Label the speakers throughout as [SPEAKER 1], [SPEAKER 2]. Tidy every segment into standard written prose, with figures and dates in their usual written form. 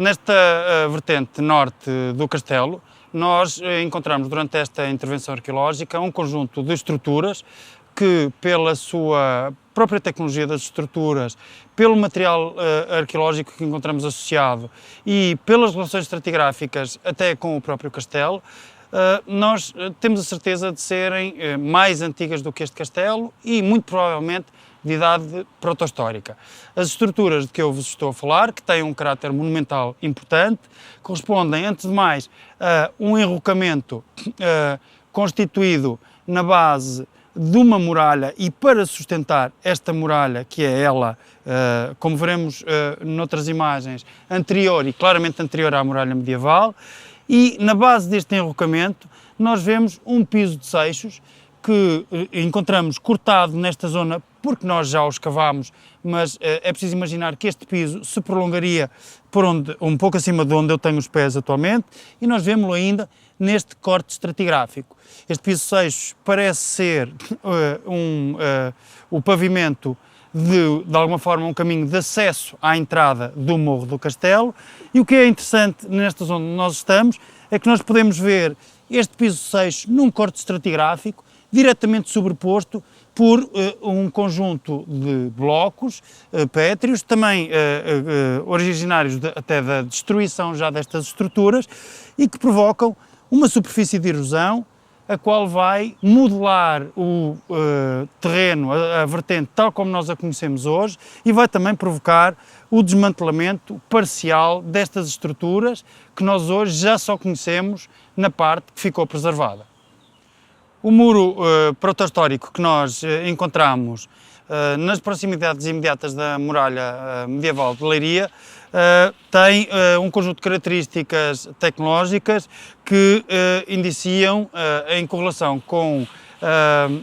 [SPEAKER 1] Nesta vertente norte do castelo, nós encontramos durante esta intervenção arqueológica um conjunto de estruturas que, pela sua própria tecnologia das estruturas, pelo material arqueológico que encontramos associado e pelas relações estratigráficas até com o próprio castelo, nós temos a certeza de serem mais antigas do que este castelo e, muito provavelmente, de idade protohistórica. As estruturas de que eu vos estou a falar, que têm um caráter monumental importante, correspondem, antes de mais, a um enrocamento constituído na base de uma muralha e para sustentar esta muralha, que é ela, como veremos noutras imagens, anterior e claramente anterior à muralha medieval, e na base deste enrocamento nós vemos um piso de seixos que encontramos cortado nesta zona porque nós já o escavámos, mas é preciso imaginar que este piso se prolongaria por um pouco acima de onde eu tenho os pés atualmente, e nós vemos-lo ainda neste corte estratigráfico. Este piso de seixos parece ser o pavimento de alguma forma, um caminho de acesso à entrada do Morro do Castelo, e o que é interessante nesta zona onde nós estamos é que nós podemos ver este piso de seixos num corte estratigráfico, diretamente sobreposto por um conjunto de blocos pétreos, também originários até da destruição já destas estruturas, e que provocam uma superfície de erosão, a qual vai modelar o terreno, a vertente tal como nós a conhecemos hoje, e vai também provocar o desmantelamento parcial destas estruturas que nós hoje já só conhecemos na parte que ficou preservada. O muro protohistórico que nós encontramos nas proximidades imediatas da muralha medieval de Leiria tem um conjunto de características tecnológicas que indiciam, em correlação com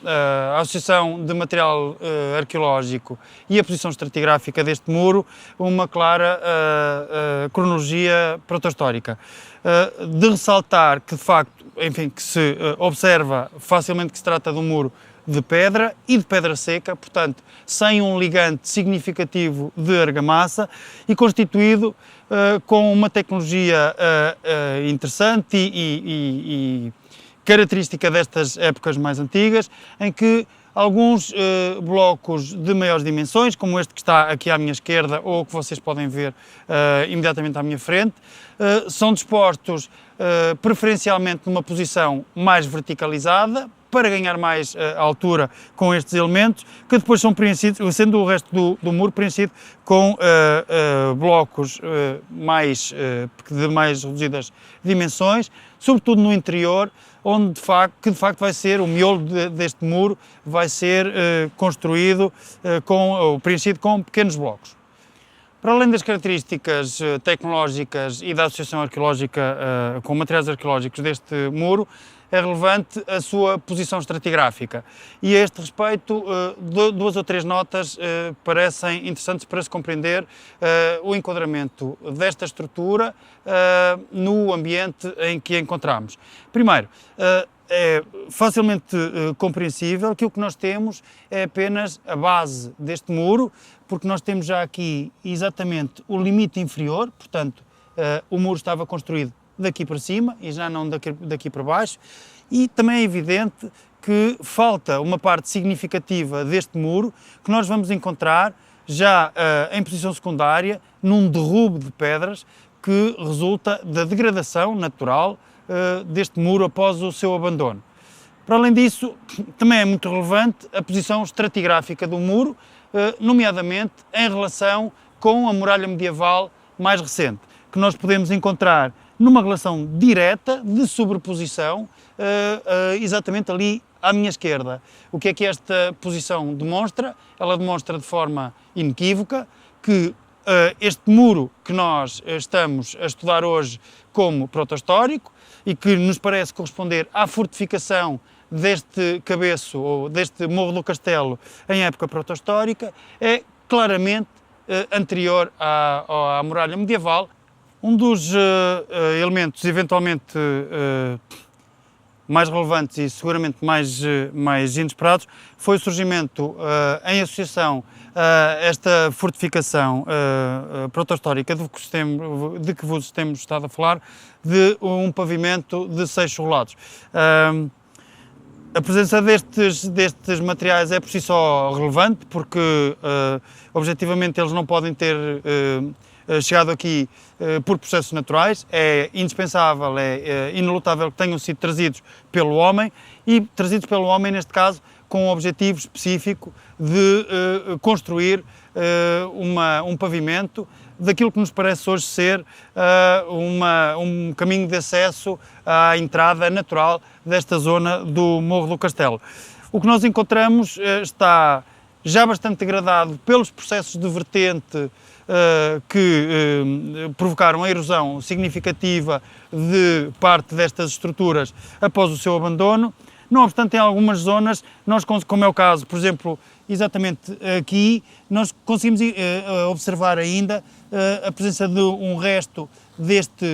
[SPEAKER 1] a associação de material arqueológico e a posição estratigráfica deste muro, uma clara cronologia protohistórica. De ressaltar que, de facto, enfim, que se observa facilmente que se trata de um muro de pedra e de pedra seca, portanto, sem um ligante significativo de argamassa e constituído com uma tecnologia interessante e característica destas épocas mais antigas, em que alguns blocos de maiores dimensões, como este que está aqui à minha esquerda ou que vocês podem ver imediatamente à minha frente, são dispostos preferencialmente numa posição mais verticalizada, para ganhar mais altura com estes elementos, que depois são preenchidos, sendo o resto do muro preenchido com blocos de mais reduzidas dimensões, sobretudo no interior, onde de facto vai ser o miolo deste muro, vai ser construído, preenchido com pequenos blocos. Para além das características tecnológicas e da associação arqueológica com materiais arqueológicos deste muro, é relevante a sua posição estratigráfica. E a este respeito, duas ou três notas parecem interessantes para se compreender o enquadramento desta estrutura no ambiente em que a encontramos. Primeiro, é facilmente compreensível que o que nós temos é apenas a base deste muro, porque nós temos já aqui exatamente o limite inferior, portanto, o muro estava construído daqui para cima e já não daqui para baixo, e também é evidente que falta uma parte significativa deste muro que nós vamos encontrar já em posição secundária num derrubo de pedras que resulta da degradação natural deste muro após o seu abandono. Para além disso, também é muito relevante a posição estratigráfica do muro, nomeadamente em relação com a muralha medieval mais recente, que nós podemos encontrar numa relação direta de sobreposição, exatamente ali à minha esquerda. O que é que esta posição demonstra? Ela demonstra de forma inequívoca que este muro que nós estamos a estudar hoje como protohistórico e que nos parece corresponder à fortificação deste cabeço ou deste Morro do Castelo em época protohistórica, é claramente anterior à muralha medieval. Um dos elementos eventualmente mais relevantes e seguramente mais inesperados foi o surgimento, em associação a esta fortificação protohistórica de que vos temos estado a falar, de um pavimento de seixos rolados. A presença destes materiais é por si só relevante, porque objetivamente eles não podem ter chegado aqui por processos naturais. É indispensável, é inelutável que tenham sido trazidos pelo homem, e trazidos pelo homem, neste caso, com o objetivo específico de construir um pavimento daquilo que nos parece hoje ser um caminho de acesso à entrada natural desta zona do Morro do Castelo. O que nós encontramos está já bastante degradado pelos processos de vertente que provocaram a erosão significativa de parte destas estruturas após o seu abandono. Não obstante, em algumas zonas, como é o caso, por exemplo, exatamente aqui, nós conseguimos observar ainda a presença de um resto deste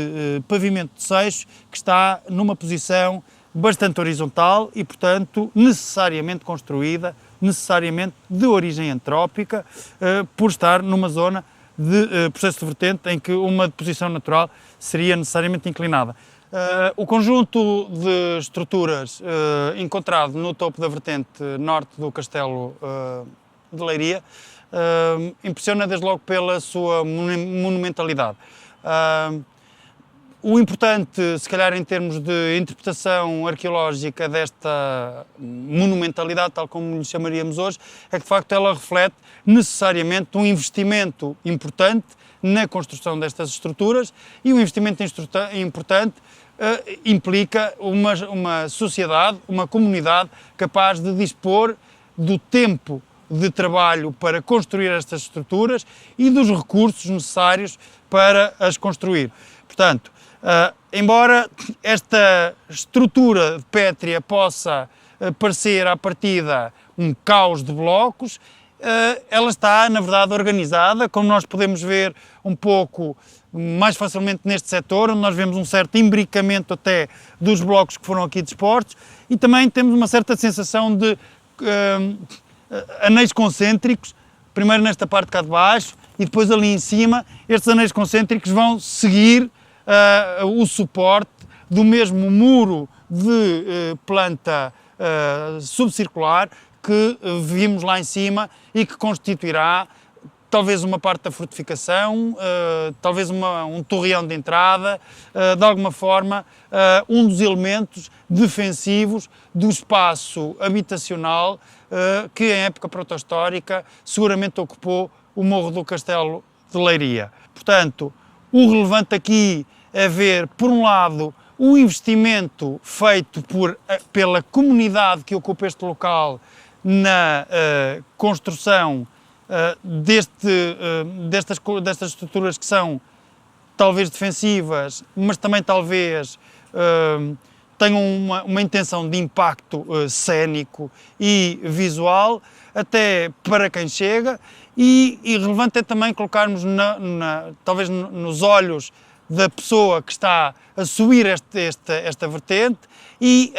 [SPEAKER 1] pavimento de seixo que está numa posição bastante horizontal e, portanto, necessariamente construída, necessariamente de origem antrópica, por estar numa zona de processo de vertente em que uma deposição natural seria necessariamente inclinada. O conjunto de estruturas encontrado no topo da vertente norte do Castelo de Leiria impressiona desde logo pela sua monumentalidade. O importante, se calhar em termos de interpretação arqueológica desta monumentalidade, tal como lhe chamaríamos hoje, é que de facto ela reflete necessariamente um investimento importante na construção destas estruturas, e um investimento importante implica uma sociedade, uma comunidade capaz de dispor do tempo de trabalho para construir estas estruturas e dos recursos necessários para as construir. Portanto, embora esta estrutura pétrea possa parecer à partida um caos de blocos, ela está, na verdade, organizada, como nós podemos ver um pouco mais facilmente neste setor, onde nós vemos um certo imbricamento até dos blocos que foram aqui dispostos, e também temos uma certa sensação de anéis concêntricos, primeiro nesta parte cá de baixo e depois ali em cima. Estes anéis concêntricos vão seguir o suporte do mesmo muro de planta subcircular que vimos lá em cima e que constituirá talvez uma parte da fortificação, talvez um torreão de entrada, de alguma forma um dos elementos defensivos do espaço habitacional que em época protohistórica seguramente ocupou o Morro do Castelo de Leiria. Portanto, o relevante aqui é ver, por um lado, o investimento feito pela comunidade que ocupa este local na construção destas estruturas que são talvez defensivas, mas também talvez tenham uma intenção de impacto cénico e visual, até para quem chega, e relevante é também colocarmos talvez nos olhos da pessoa que está a subir esta vertente e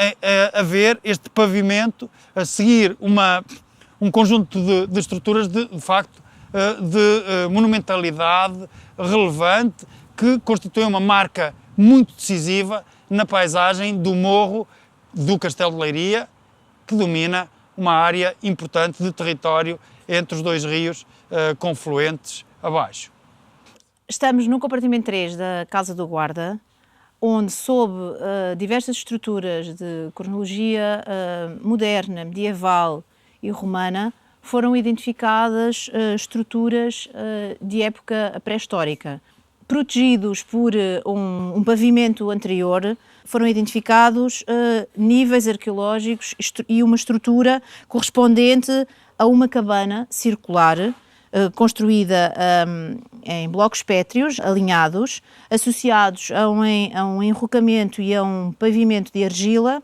[SPEAKER 1] a ver este pavimento, a seguir um conjunto de estruturas de facto de monumentalidade relevante, que constitui uma marca muito decisiva na paisagem do Morro do Castelo de Leiria, que domina uma área importante de território entre os dois rios confluentes abaixo.
[SPEAKER 2] Estamos no compartimento 3 da Casa do Guarda, onde, sob diversas estruturas de cronologia moderna, medieval e romana, foram identificadas estruturas de época pré-histórica. Protegidos por um pavimento anterior, foram identificados níveis arqueológicos e uma estrutura correspondente a uma cabana circular, construída em blocos pétreos, alinhados, associados a um enrocamento e a um pavimento de argila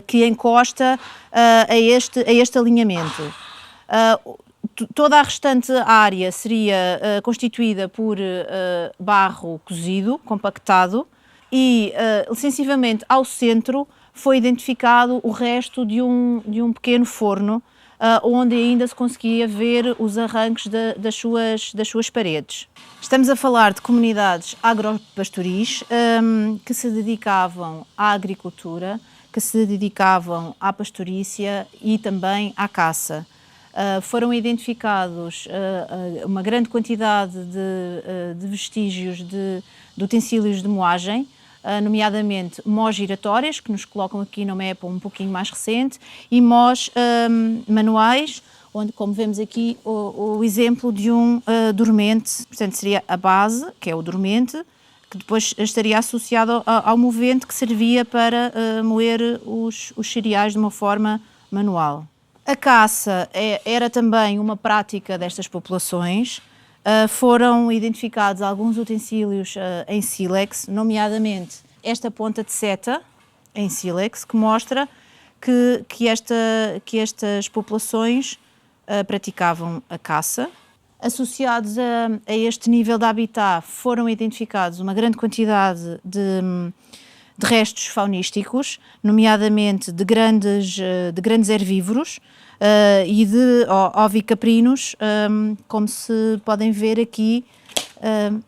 [SPEAKER 2] que encosta a este alinhamento. Toda a restante área seria constituída por barro cozido, compactado, e, sensivamente ao centro, foi identificado o resto de um pequeno forno, onde ainda se conseguia ver os arranques das suas paredes. Estamos a falar de comunidades agropastoris que se dedicavam à agricultura, que se dedicavam à pastorícia e também à caça. Foram identificados uma grande quantidade de vestígios de utensílios de moagem, nomeadamente mós giratórias, que nos colocam aqui numa época um pouquinho mais recente, e mós manuais, onde, como vemos aqui, o exemplo de um dormente, portanto seria a base, que é o dormente, que depois estaria associado ao movente que servia para moer os cereais de uma forma manual. A caça era também uma prática destas populações. Foram identificados alguns utensílios em sílex, nomeadamente esta ponta de seta em sílex, que mostra que estas populações praticavam a caça. Associados a este nível de habitat foram identificados uma grande quantidade de restos faunísticos, nomeadamente de grandes herbívoros e de ovicaprinos, como se podem ver aqui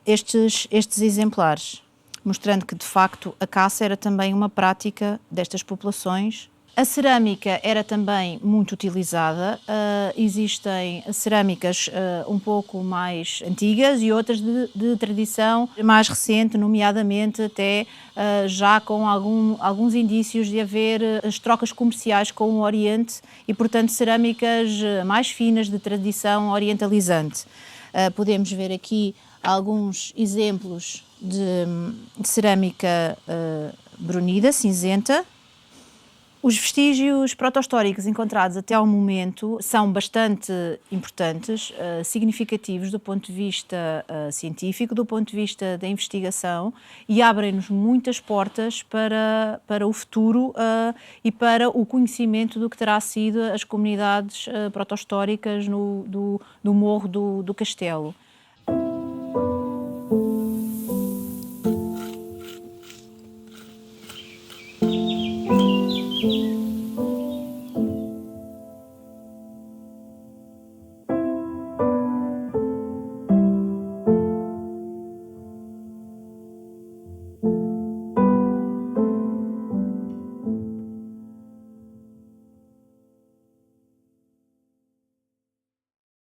[SPEAKER 2] estes exemplares, mostrando que de facto a caça era também uma prática destas populações. A cerâmica era também muito utilizada. Existem cerâmicas um pouco mais antigas e outras de tradição mais recente, nomeadamente até já com alguns indícios de haver as trocas comerciais com o Oriente e, portanto, cerâmicas mais finas de tradição orientalizante. Podemos ver aqui alguns exemplos de cerâmica brunida, cinzenta. Os vestígios protohistóricos encontrados até ao momento são bastante importantes, significativos do ponto de vista científico, do ponto de vista da investigação, e abrem-nos muitas portas para o futuro e para o conhecimento do que terá sido as comunidades protohistóricas do Morro do Castelo.